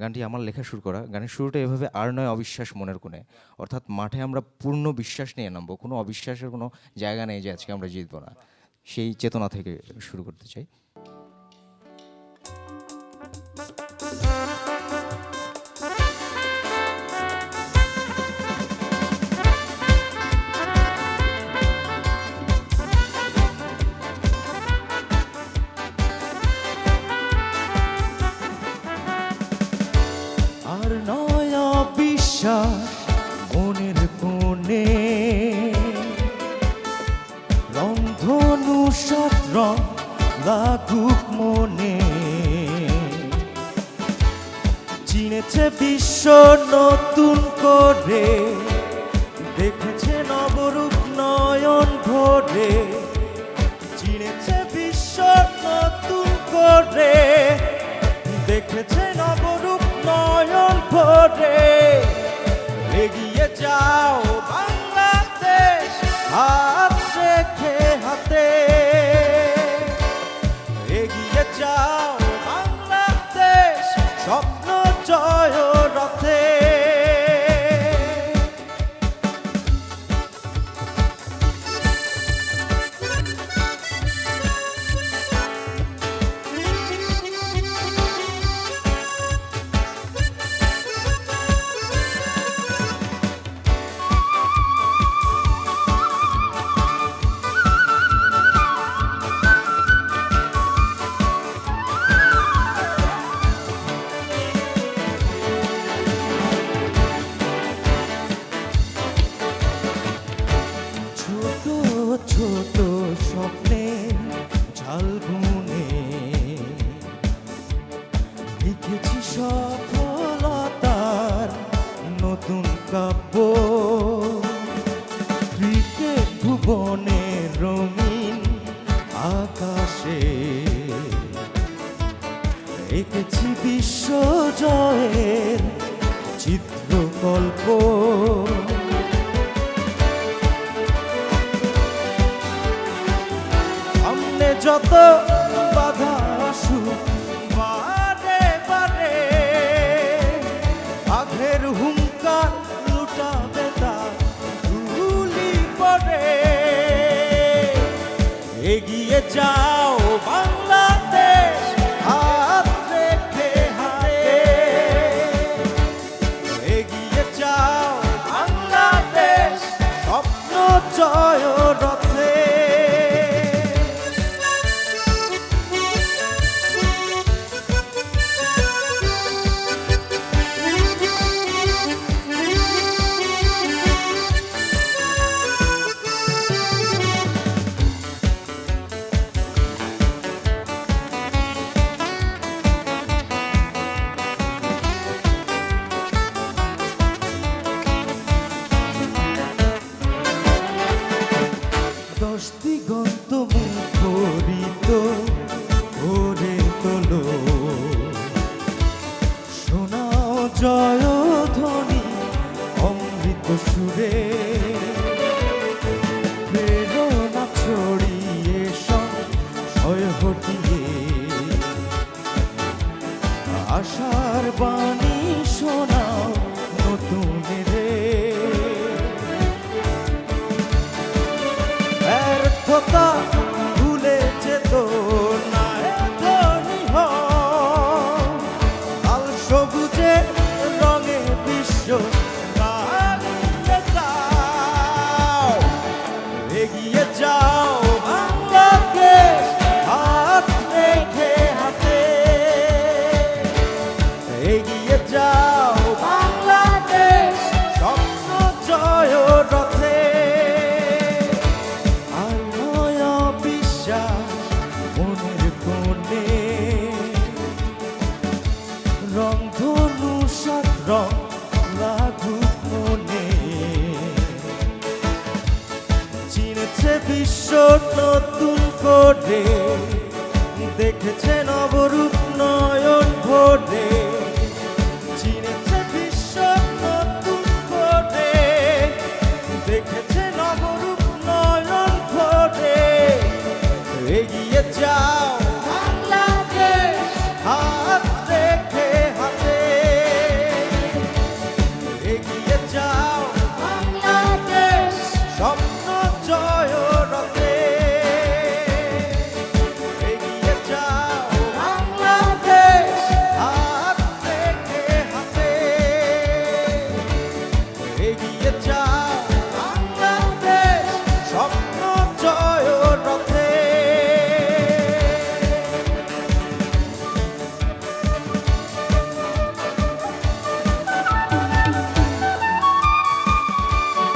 গানটি আমার লেখা শুরু করা। গানের শুরুটা এভাবে, আর নয় অবিশ্বাস মনের কোণে, অর্থাৎ মাঠে আমরা পূর্ণ বিশ্বাস নিয়ে নামবো, কোনো অবিশ্বাসের কোনো জায়গা নেই যে আজকে আমরা জিতবো না, সেই চেতনা থেকে শুরু করতে চাই। আর নয় অবিশ্বাস মনের কোণে, রংধনু সত্রং লাগুক মনে, চিনেছে বিশ্ব নতুন করে, দেখেছে নবরূপ নয়ন ভরে, চিনেছে বিশ্ব নতুন করে, দেখেছে নবরূপ নয়ন ভরে। এগিয়ে যাও বাংলাদেশ, হাত রেখে হাতে, এগিয়ে যাও বাংলাদেশ, স্বপ্ন জয় রথে। ছোট স্বপ্নে ঝাল বুনে লিখেছি সফলতার নতুন কাব্য, ক্রিকেট ভুবনে রঙিন আকাশে এঁকেছি বিশ্ব জয়ের চিত্রকল্প। যত বাধা আসুক বারে বারে, আঘের হুঙ্কার লুটাবে তার ধুলি পড়ে। এগিয়ে যাও বাংলাদেশ, হাত রেখে হাতে, এগিয়ে যাও বাংলাদেশ, স্বপ্ন জয় রথে। দিগন্ত মুখরিত ভরে তোলো, শোনাও জয়ধ্বনি অমৃত সুরে, প্রেরণা ছড়িয়ে সংশয় হটিয়ে, আশার বাণী শোনাও নতুন রে। ব্যর্থতা ভুলে যেত না ধনী হও, লাল সবুজে রঙে বিশ্ব রাঙিয়ে যাও। এগিয়ে যাও বাংলাদেশ, হাত রেখে হাতে, এগিয়ে যাও।